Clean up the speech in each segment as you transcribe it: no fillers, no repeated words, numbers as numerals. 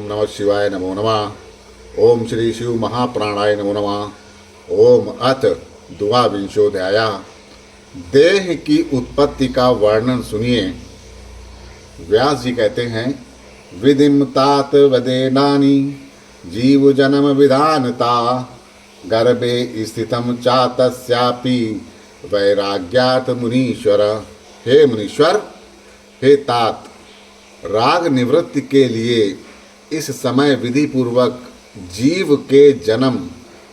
नमः शिवाय नमो नमः। ओम श्री शिव महाप्राणाय नमो नमः। ओम अथ द्वाविंशोऽध्यायः। देह की उत्पत्ति का वर्णन सुनिए। व्यास जी कहते हैं, विधिम तात वदेनानि जीव जन्म विधानता गर्भे स्थितम चातस्यापि वैराग्यात मुनीश्वर। हे मुनीश्वर, हे तात, राग निवृत्ति के लिए इस समय विधि पूर्वक जीव के जन्म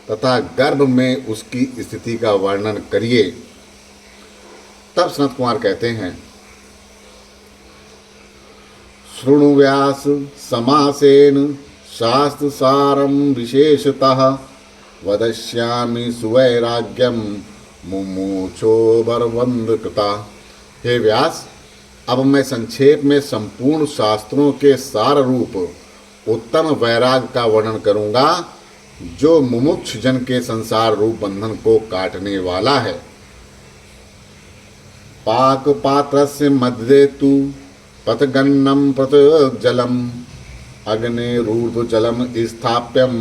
तथा गर्भ में उसकी स्थिति का वर्णन करिए। तब सनत कुमार कहते हैं, शृणु व्यास समासेन शास्त्र सारम विशेषतः वदश्यामि सुवैराग्यम मुमुक्षो बरवंद कृता। हे व्यास, अब मैं संक्षेप में संपूर्ण शास्त्रों के सार रूप उत्तम वैराग का वर्णन करूंगा, जो मुमुक्ष जन के संसार रूप बंधन को काटने वाला है। पाक पात्रस्य मध्ये तु पथगन्नम पथ जलम अग्निरूर्ध्व जलम स्थाप्यम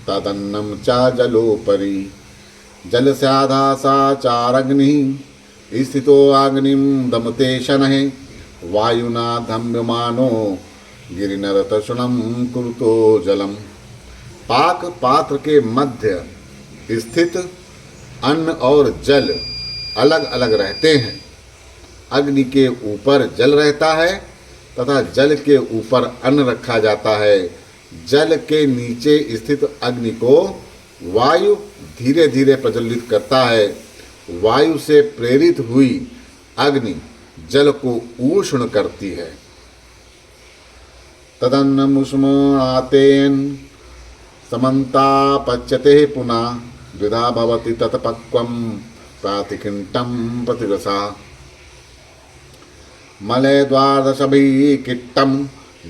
तदन्नम चा जलोपरि जल स्यादासाचारग्नि स्थितो अग्निम दमते शनः वायुना धम्यमानो गिरिनरतशुणम कुरुतो जलम। पाक पात्र के मध्य स्थित अन्न और जल अलग अलग रहते हैं। अग्नि के ऊपर जल रहता है तथा जल के ऊपर अन्न रखा जाता है। जल के नीचे स्थित अग्नि को वायु धीरे धीरे प्रज्वलित करता है। वायु से प्रेरित हुई अग्नि जल को उष्ण करती है। तदन्नमुष्मातेन समन्तापच्यते पुनः द्विधा भवति तत्पक्वं प्रातिकिंटं प्रतिरसा मले द्वादशभिकिट्टं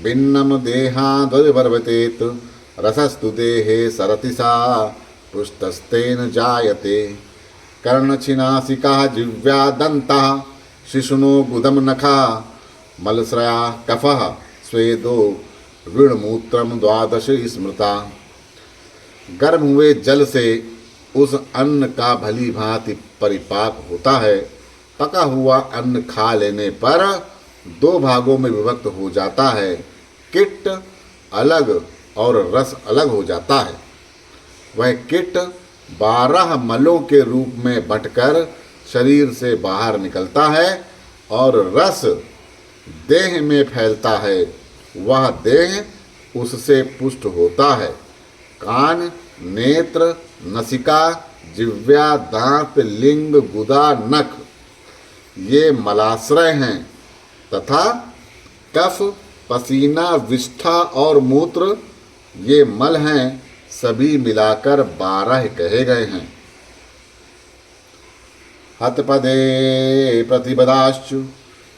भिन्नं देहाद्वर्वतेत रसस्तु देहे सरति सा पृष्ठस्तेन जायते कर्णछिनासिका जिह्वा दन्तः शिशुनो गुदम नखा मलश्रया कफः स्वेदो ऋणमूत्रम द्वादश स्मृता। गर्म हुए जल से उस अन्न का भली भांति परिपाक होता है। पका हुआ अन्न खा लेने पर दो भागों में विभक्त हो जाता है। किट अलग और रस अलग हो जाता है। वह किट 12 मलों के रूप में बंटकर शरीर से बाहर निकलता है और रस देह में फैलता है। वह देह उससे पुष्ट होता है। कान, नेत्र, नसिका, जिह्वा, दांत, लिंग, गुदा, नख ये मलाश्रय हैं तथा कफ, पसीना, विष्ठा और मूत्र ये मल हैं। सभी मिलाकर 12 कहे गए हैं। हतपदे प्रतिपदाश्चु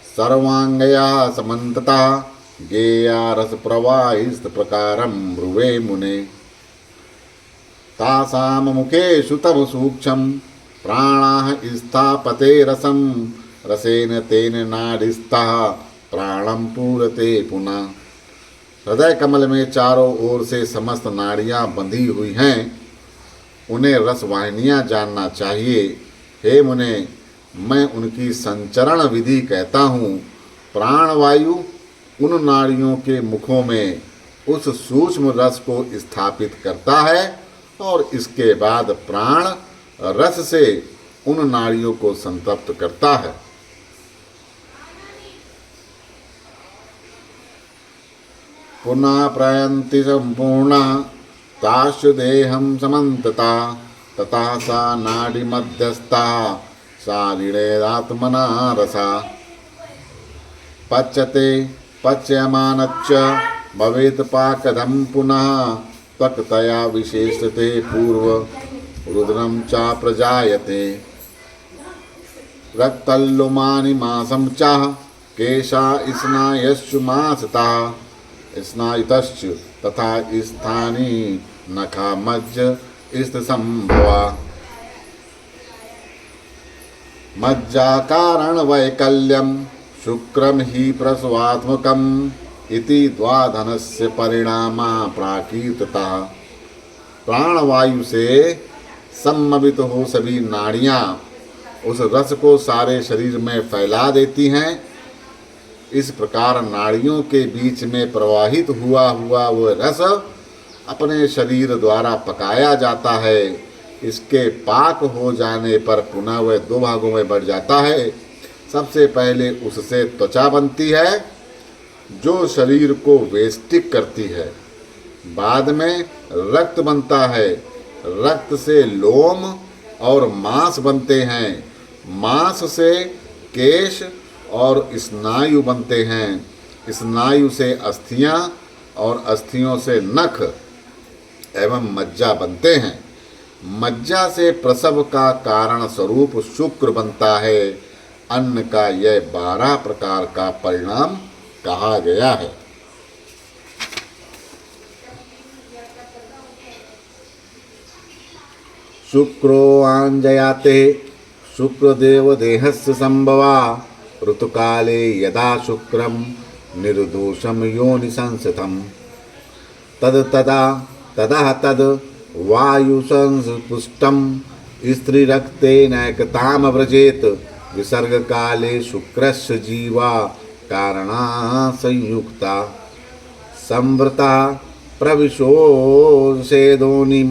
सर्वांगया समन्तता गेया रस प्रवाहिस्त प्रकारं ब्रुवे मुने तासाम मुखेषु तव सूक्ष्मं प्राणाः स्थापते रसं रसेन तेन नाडिस्थः प्राणं पूरते पुनः। हृदय कमल में चारों ओर से समस्त नाड़ियां बंधी हुई हैं। उन्हें रसवाहिनियां जानना चाहिए। हे मुने, मैं उनकी संचरण विधि कहता हूँ। प्राणवायु उन नाड़ियों के मुखों में उस सूक्ष्म रस को स्थापित करता है और इसके बाद प्राण रस से उन नाड़ियों को संतप्त करता है। पुनः प्रयन्ति संपूर्णा ताश्च देहं समन्तता तथा सा नाड़ी मध्यस्था शालिनेदात्मना रसा पच्यते पच्यमानच्च भवेत् पाकधं पुनः त्वक्तया विशेषते पूर्व रुद्रं च प्रजायते रक्तल्लुमानि मासं च केशा स्नायश्चु मासता स्नायुतश्च तथा स्थानी नखा मज्ज संभवा मज्जा कारण वैकल्यम शुक्रम ही प्रसवात्मकम इति द्वाधनस्य परिणामा प्राकीर्तता। प्राणवायु से सम्मिलित हो सभी नाड़ियाँ उस रस को सारे शरीर में फैला देती हैं। इस प्रकार नाड़ियों के बीच में प्रवाहित हुआ वह रस अपने शरीर द्वारा पकाया जाता है। इसके पाक हो जाने पर पुनः वह दो भागों में बढ़ जाता है। सबसे पहले उससे त्वचा बनती है जो शरीर को वेष्टिक करती है। बाद में रक्त बनता है। रक्त से लोम और मांस बनते हैं। मांस से केश और स्नायु बनते हैं। स्नायु से अस्थियां और अस्थियों से नख एवं मज्जा बनते हैं। मज्जा से प्रसव का कारण स्वरूप शुक्र बनता है। अन्न का यह 12 प्रकार का परिणाम कहा गया है। शुक्रो आंजयाते शुक्रदेव देहस्य संभवा ऋतुकाले यदा शुक्रम निर्दोषम योनि संस्थितम तदा तद वायु संस्पुष्टम स्त्री रक्ते नैकताम व्रजेत विसर्ग काले शुक्रस्य जीवा कारणा संयुक्ता संवृता प्रविशोषेदोनिम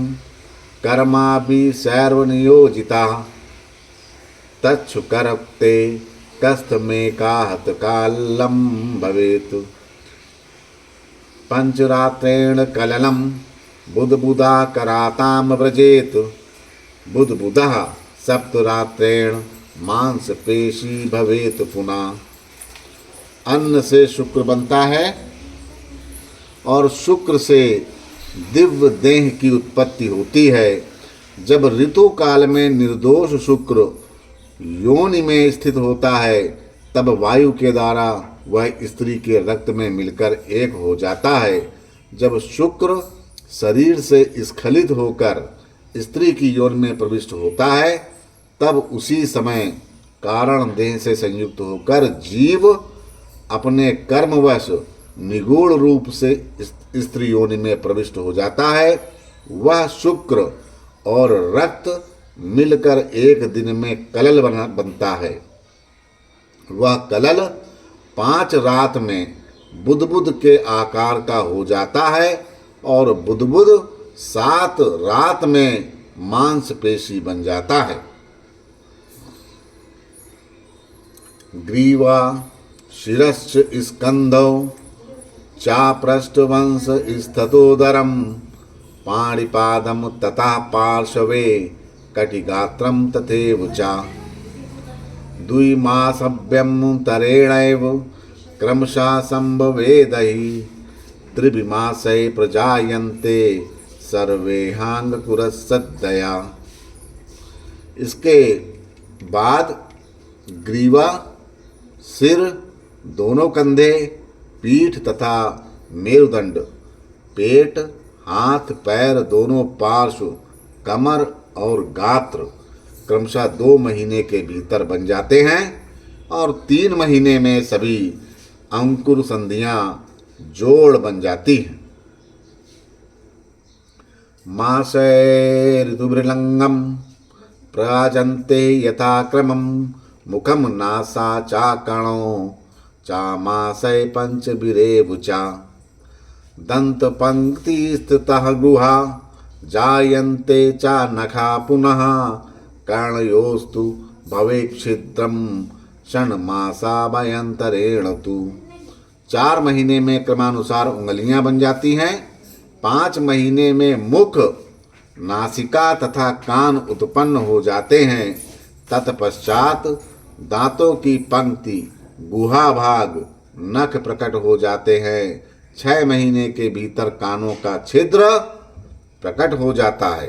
कर्माभि सर्वनियोजिता तच्छुकरक्ते कस्थमेकाहत कालम भवेत् पंचरात्रेण कललम बुधबुधा कराताम व्रजेत बुधबुधः सप्तरात्रेण मांसपेशी भवेत पुनः। अन्न से शुक्र बनता है और शुक्र से दिव्य देह की उत्पत्ति होती है। जब ऋतु काल में निर्दोष शुक्र योनि में स्थित होता है तब वायु के द्वारा वह स्त्री के रक्त में मिलकर एक हो जाता है। जब शुक्र शरीर से स्खलित होकर स्त्री की योनि में प्रविष्ट होता है तब उसी समय कारण देह से संयुक्त होकर जीव अपने कर्मवश निगूढ़ रूप से स्त्री योनि में प्रविष्ट हो जाता है। वह शुक्र और रक्त मिलकर एक दिन में कलल बनता है। वह कलल 5 रात में बुधबुध के आकार का हो जाता है और बुधबुध 7 रात में मांसपेशी बन जाता है। ग्रीवा शिरश्च स्कंधौ चापृष्ठवंश स्थतोदरम पाणिपादम तथा पार्श्वे कटिगात्रम तथैव च द्विमासभ्यं तरेणैव क्रमशः संभवेदहि त्रिभिमासै प्रजायन्ते सर्वेहांगकुरसद्दया। इसके बाद ग्रीवा, सिर, दोनों कंधे, पीठ तथा मेरुदंड, पेट, हाथ पैर दोनों पार्श्व, कमर और गात्र क्रमशः 2 महीने के भीतर बन जाते हैं और 3 महीने में सभी अंकुर संधियां जोड़ बन जाती हैं। मासै ऋतुभृलंगम प्रजन्ते यथाक्रमं मुखम नासा चाकणो चामासै पंचभिरेवुचा दंत पंक्ति स्थितः गुहा जायन्ते चा नखा पुनः कर्णयोस्तु भवेत् छिद्रम षण्मासाभ्यंतरेण तु। 4 महीने में क्रमानुसार उंगलियां बन जाती हैं। 5 महीने में मुख, नासिका तथा कान उत्पन्न हो जाते हैं। तत्पश्चात दांतों की पंक्ति, गुहा भाग, नख प्रकट हो जाते हैं। 6 महीने के भीतर कानों का छिद्र प्रकट हो जाता है।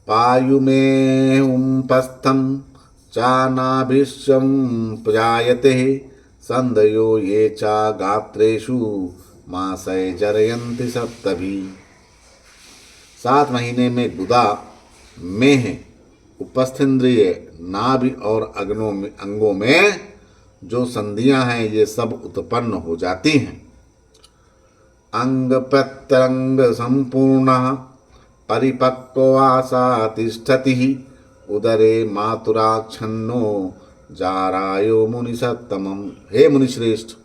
पायु में उपस्थम चानाभिश्चम प्रजायते संदयो ये चा गात्रेषु मासै जरयन्ति सप्तभी। 7 महीने में गुदा, मेह, उपस्थेंद्रिय, नाभि और अंगों में जो संधियां हैं ये सब उत्पन्न हो जाती हैं। अंग प्रत्यंग संपूर्ण परिपक्वासा तिष्ठति उदरे मातुराक्षन्नो जारायो मुनिसत्तमम। हे मुनिश्रेष्ठ,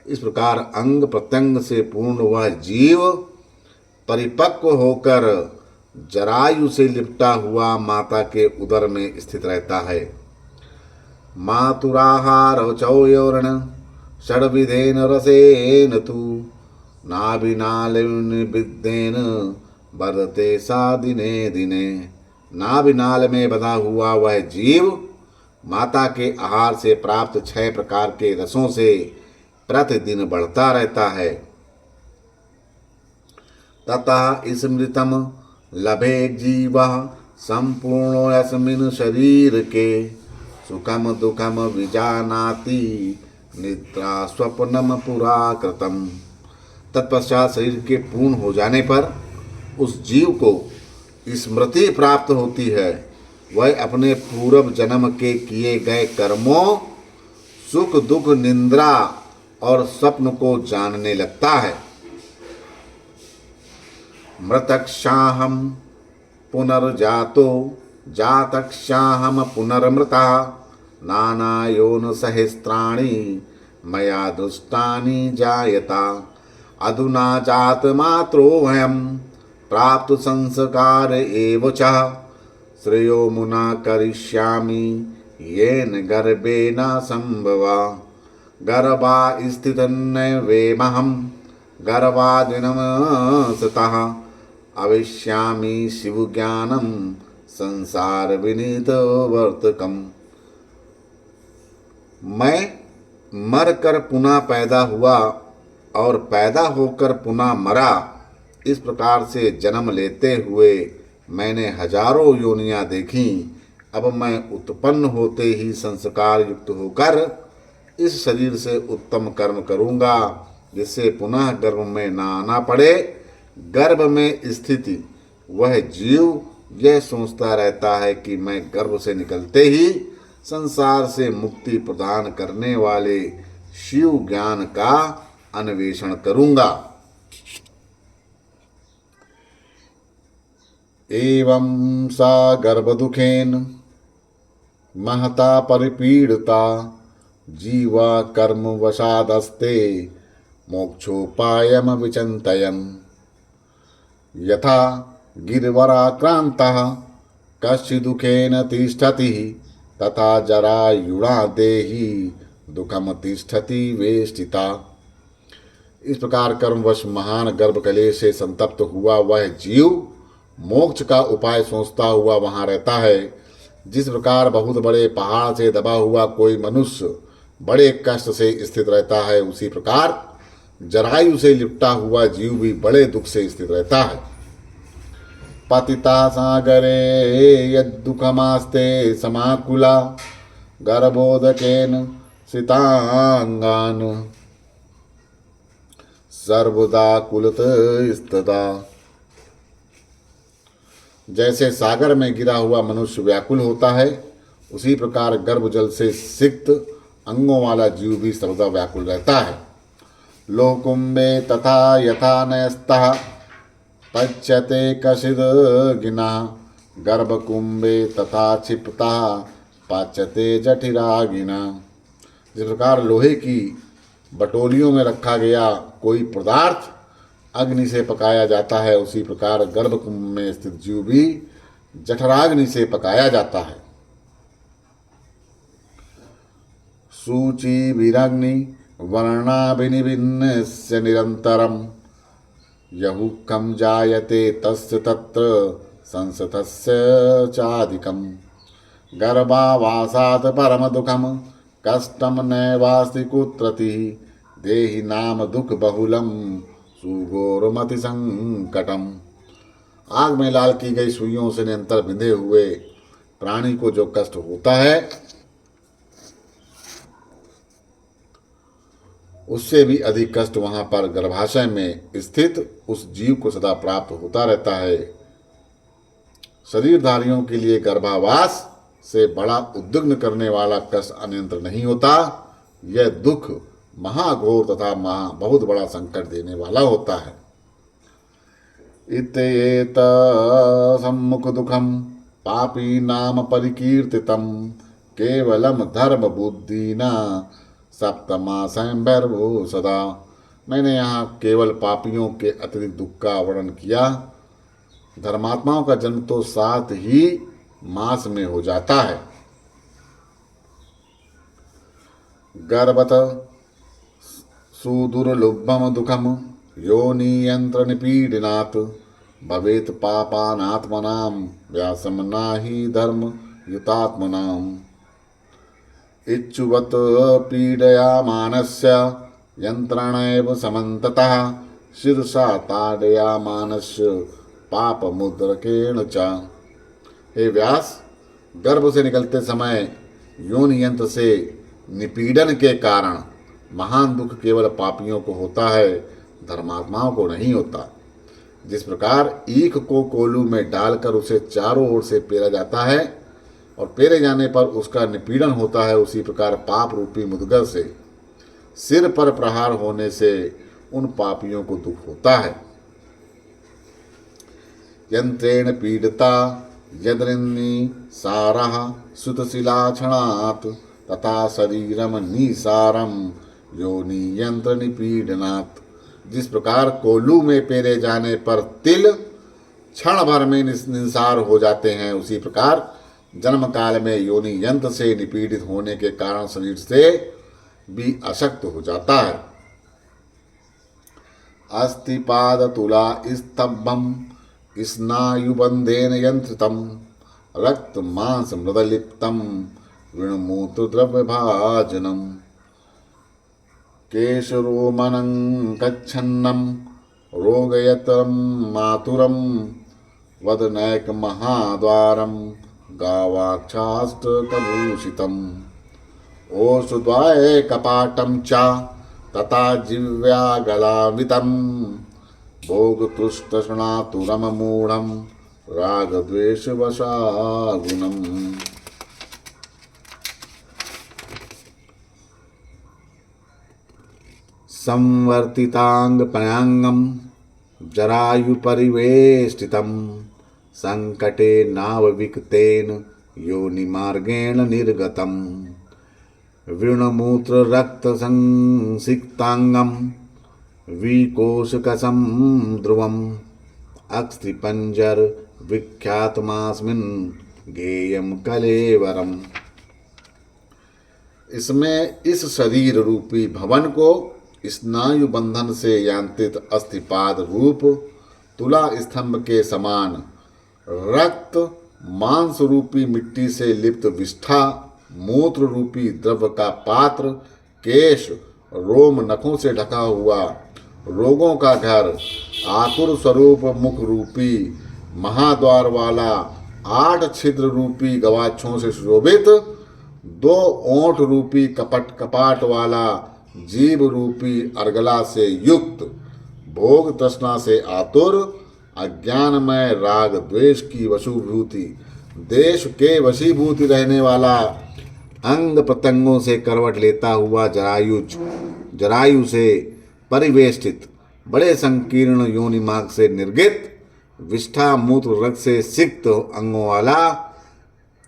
इस प्रकार अंग प्रत्यंग से पूर्ण वह जीव परिपक्व होकर जरायु से लिपटा हुआ माता के उदर में स्थित रहता है। मातुराहार चौर्ण षड्विधेन रसेन तु नाभिनालेन विद्येन वर्धते सा दिने दिने। नाभिनाल में बंधा हुआ वह जीव माता के आहार से प्राप्त 6 प्रकार के रसों से प्रतिदिन बढ़ता रहता है। ततः स्मृतम लभे जीव संपूर्ण यस्मिन् शरीर के सुखम दुखम विजानाति निद्रा स्वप्नम पुरा कृतम। तत्पश्चात शरीर के पूर्ण हो जाने पर उस जीव को स्मृति प्राप्त होती है। वह अपने पूर्व जन्म के किए गए कर्मों, सुख दुख, निद्रा और स्वप्न को जानने लगता है। मृतक्षाहम पुनर्जातो जातक्षाहम पुनर्मृता नाना योन सहस्राणि मया दृष्टानि जायता अधुना जात मात्रो वयम प्राप्त संस्कार एव च श्रेयो मुना करिष्यामि येन गर्भे न संभवा गर्भा स्थितन्नैवेमहं गर्भादिनम सतः अविष्यामि शिवज्ञानम संसार विनीत वर्तकम। मैं मर कर पुनः पैदा हुआ और पैदा होकर पुनः मरा, इस प्रकार से जन्म लेते हुए मैंने हजारों योनियां देखी। अब मैं उत्पन्न होते ही संस्कार युक्त होकर इस शरीर से उत्तम कर्म करूंगा, जिससे पुनः गर्भ में न आना पड़े। गर्भ में स्थिति वह जीव यह सोचता रहता है कि मैं गर्भ से निकलते ही संसार से मुक्ति प्रदान करने वाले शिव ज्ञान का अन्वेषण करूंगा। एवं सा गर्भदुखेन महता परिपीड़िता जीवा कर्म वशादस्ते मोक्षोपायम विचिन्तयन् यथा गिरिवराक्रान्तः कश्चिदुखेन तिष्ठति तथा जरायुणा देहि दुखम तिष्ठति वेष्टिता। इस प्रकार कर्मवश महान गर्भ कलेश से संतप्त हुआ वह जीव मोक्ष का उपाय सोचता हुआ वहां रहता है। जिस प्रकार बहुत बड़े पहाड़ से दबा हुआ कोई मनुष्य बड़े कष्ट से स्थित रहता है, उसी प्रकार जरायु से लिपटा हुआ जीव भी बड़े दुख से स्थित रहता है। पतिता सागरे यद्दुःखमास्ते समाकुला गर्भोदकेन सितांगान सर्वदा कुलत स्तदा। जैसे सागर में गिरा हुआ मनुष्य व्याकुल होता है, उसी प्रकार गर्भ जल से सिक्त अंगों वाला जीव भी सर्वदा व्याकुल रहता है। लोकुम्बे तथा यथा नयस्तः पच्यते कशिद गिना गर्भकुंभे तथा क्षिप्ता पाच्यते जठिरागिना। जिस प्रकार लोहे की बटोलियों में रखा गया कोई पदार्थ अग्नि से पकाया जाता है, उसी प्रकार गर्भकुंभ में स्थित जीव भी जठराग्नि से पकाया जाता है। सूची विरग्नि वर्णाभिनिभिन्नस्य निरन्तरं यहुक्कं जायते तस्य तत्र संसतस्य चाधिकम् गर्भावासात् परमदुःखं कष्टं नैवास्ति कुत्रतिः देहि नाम दुःख बहुलं सुघोरमति संकटम। आग में लाल की गई सुइयों से निरंतर बिंधे हुए प्राणी को जो कष्ट होता है, उससे भी अधिक कष्ट वहां पर गर्भाशय में स्थित उस जीव को सदा प्राप्त होता रहता है। शरीरधारियों के लिए गर्भावास से बड़ा उद्विग्न करने वाला कष्ट अनियंत्र नहीं होता, यह दुख महाघोर तथा बहुत बड़ा संकट देने वाला होता है। इत्येत सम्मुख दुखम पापी नाम परिकीर्तितम केवलम धर्म बुद्धि न सप्तमा संभर्भो सदा। मैंने यहाँ केवल पापियों के अतिरिक्त दुख का वर्णन किया। धर्मात्माओं का जन्म तो 7 ही मास में हो जाता है। गर्भत सुदुर्लभम दुखम योनियंत्र निपीडनात् भवेत पापानात्मनाम व्यासम नाहि धर्म युतात्मनाम। इच्छुवत पीडया मानस्य यंत्रणैव समन्ततः शिरसा ताडया मानस्य पाप मुद्रकेण च। हे व्यास, गर्भ से निकलते समय योनि यंत्र से निपीड़न के कारण महान दुख केवल पापियों को होता है, धर्मात्माओं को नहीं होता। जिस प्रकार ईख को कोलू में डालकर उसे चारों ओर से पेरा जाता है और पेरे जाने पर उसका निपीड़न होता है, उसी प्रकार पाप रूपी मुद्गर से सिर पर प्रहार होने से उन पापियों को दुख होता है। यंत्रेण पीड़िता यद्रिन्नी सारः सुतशिलाक्षणात् तथा शरीरम निसारम योनि यंत्र निपीडनात्। जिस प्रकार कोल्लू में पेरे जाने पर तिल क्षण भर में निसार हो जाते हैं, उसी प्रकार जन्म काल में योनि यंत्र से निपीड़ित होने के कारण शरीर से भी अशक्त हो जाता है। अस्थिपाद तुला स्तब्धम स्नायुबंधेन यंत्रितम रक्त मांस मृदलिप्तम विणमूत्र द्रव्य भाजनम केशरोमनं कच्छन्नम रोगयतरम मातुरम वदनैक महाद्वारम गावाक्षाष्टकभूषितम ओषुद्वाय कपाटम च तथा जिव्यागलावितम भोगतुष्टशनातुरम मूढ़म रागद्वेषवशागुणम। संवर्तितांग पयाङ्गम जरायु परिवेष्टितम संकटे नावविक्तेन योनिमार्गेण निर्गतम वृणमूत्र रक्त संसिक्तांगम विकोशकसं ध्रुवम अक्षिपंजर विख्यातमास्मिन् गेयम कलेवरम। इसमें इस शरीर रूपी भवन को स्नायु बंधन से यांत्रित अस्थिपाद रूप तुला स्तंभ के समान रक्त मांस रूपी मिट्टी से लिप्त विष्ठा मूत्र रूपी द्रव्य का पात्र केश रोम नखों से ढका हुआ रोगों का घर आकुर स्वरूप मुख रूपी महाद्वार वाला 8 छिद्र रूपी गवाक्षों से शोभित 2 ओंठ रूपी कपाट वाला जीव रूपी अर्गला से युक्त भोग तृष्णा से आतुर अज्ञानमय राग द्वेष की वशुभूति देश के वशीभूति रहने वाला अंग प्रत्यंगों से करवट लेता हुआ जरायु से परिवेष्टित बड़े संकीर्ण योनि मार्ग से निर्गित विष्ठा मूत्र रक्त से सिक्त अंगों वाला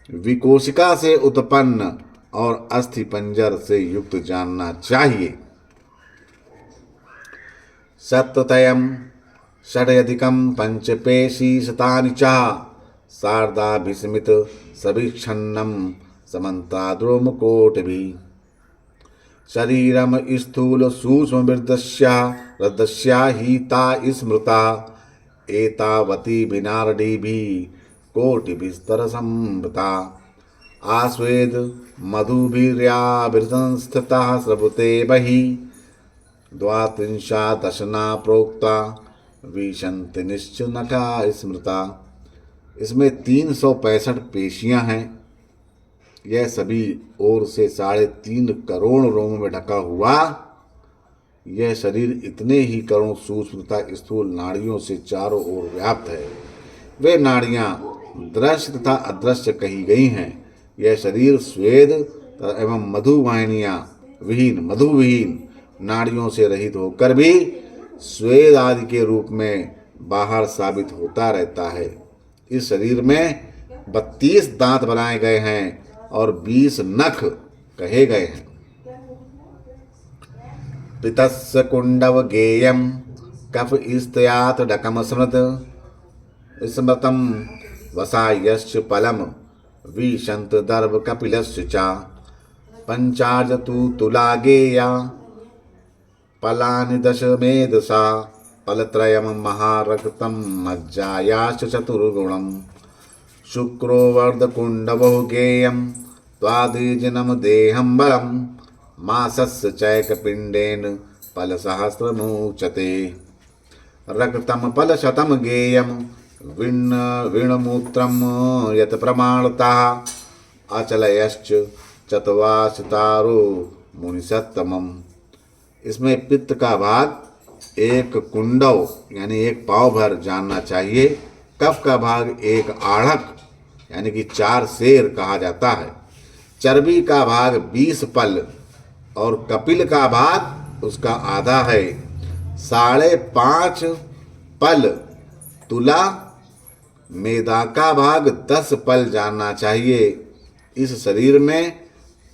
विकोशिका से उत्पन्न और अस्थि पंजर से युक्त जानना चाहिए। सत्ततयम षडधिकम पंचपेशी शतानि च शारदाभिस्मित सभिक्षन्नम समन्ताद्रोम कोटिभिः शरीरम स्थूल सूक्ष्म हृदस्या ही ता स्मृता एतावती विनारडीभिः कोटिभिस्तर संवृता आस्वेद मधुभिर्याभिर्संस्थिता स्रवते बहिः द्वात्रिंशा दशना प्रोक्ता विशन्ति निश्चनका स्मृता। इसमें 365 पेशियां हैं। यह सभी ओर से 3.5 करोड़ रोमों में ढका हुआ यह शरीर इतने ही करोड़ सूक्ष्म तथा स्थूल नाड़ियों से चारों ओर व्याप्त है। वे नाड़ियां दृश्य तथा अदृश्य कही गई हैं। यह शरीर स्वेद एवं मधुवाहिनियां विहीन, मधु विहीन, नाड़ियों से रहित होकर भी स्वेद आदि के रूप में बाहर साबित होता रहता है। इस शरीर में 32 दांत बनाए गए हैं और 20 नख कहे गए हैं। पितस्य कुंडव गेयम कफ इस्तयात डकम स्मृतम वसायश्च पलम विशंत दर्भ कपिलस्य च पंचार्ज तु तुला गेया पलानि दश मेधसा फलत्रयम महारक्तम मज्जायाश्च चतुर्गुणम शुक्रो वर्धकुंडवो गेयम त्वादिजनम देहं बलम मासस्य चैकपिंडेन फलसहस्रमुच्यते रक्तम फलशतम गेयम वीणमूत्रम यत प्रमाणतः अचलयश्च चतवाशतारो मुनिसत्तमम। इसमें पित्त का भाग एक कुंडव यानी एक पाव भर जानना चाहिए। कफ का भाग एक आढ़क यानी कि 4 सेर कहा जाता है। चर्बी का भाग 20 पल और कपिल का भाग उसका आधा है। 5.5 पल तुला, मेदा का भाग 10 पल जानना चाहिए। इस शरीर में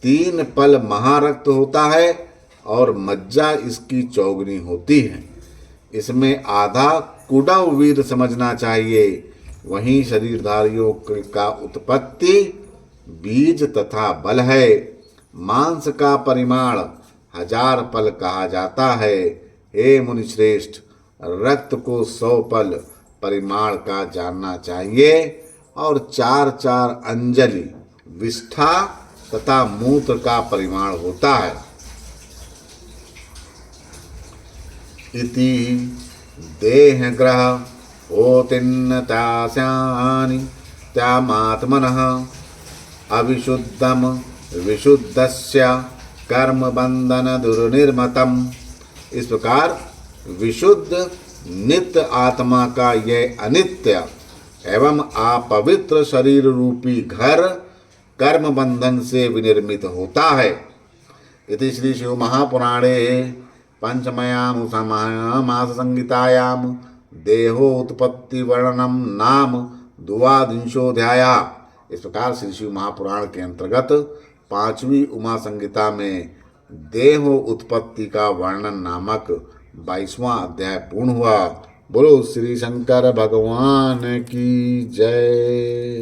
3 पल महारक्त होता है और मज्जा इसकी चौगुनी होती है। इसमें आधा कुडव वीर समझना चाहिए। वहीं शरीरधारियों का उत्पत्ति बीज तथा बल है। मांस का परिमाण 1000 पल कहा जाता है। हे मुनिश्रेष्ठ, रक्त को 100 पल परिमाण का जानना चाहिए और 4-4 अंजलि विष्ठा तथा मूत्र का परिमाण होता है। इति देह ग्रह ओतिन्नतास्यानि त्यामात्मनः अविशुद्धम विशुद्धस्य कर्म बंधन दुर्निर्मतम। इस प्रकार विशुद्ध नित्य आत्मा का यह अनित्य एवं अपवित्र शरीर रूपी घर कर्म बंधन से विनिर्मित होता है। इति श्री शिव महापुराणे पंचमयां मास संहितायां देहोत्पत्ति वर्णनम नाम 12वां। इस प्रकार श्री शिव महापुराण के अंतर्गत 5वीं उमा संहिता में देह उत्पत्ति का वर्णन नामक 22वां अध्याय पूर्ण हुआ। बोलो श्री शंकर भगवान की जय।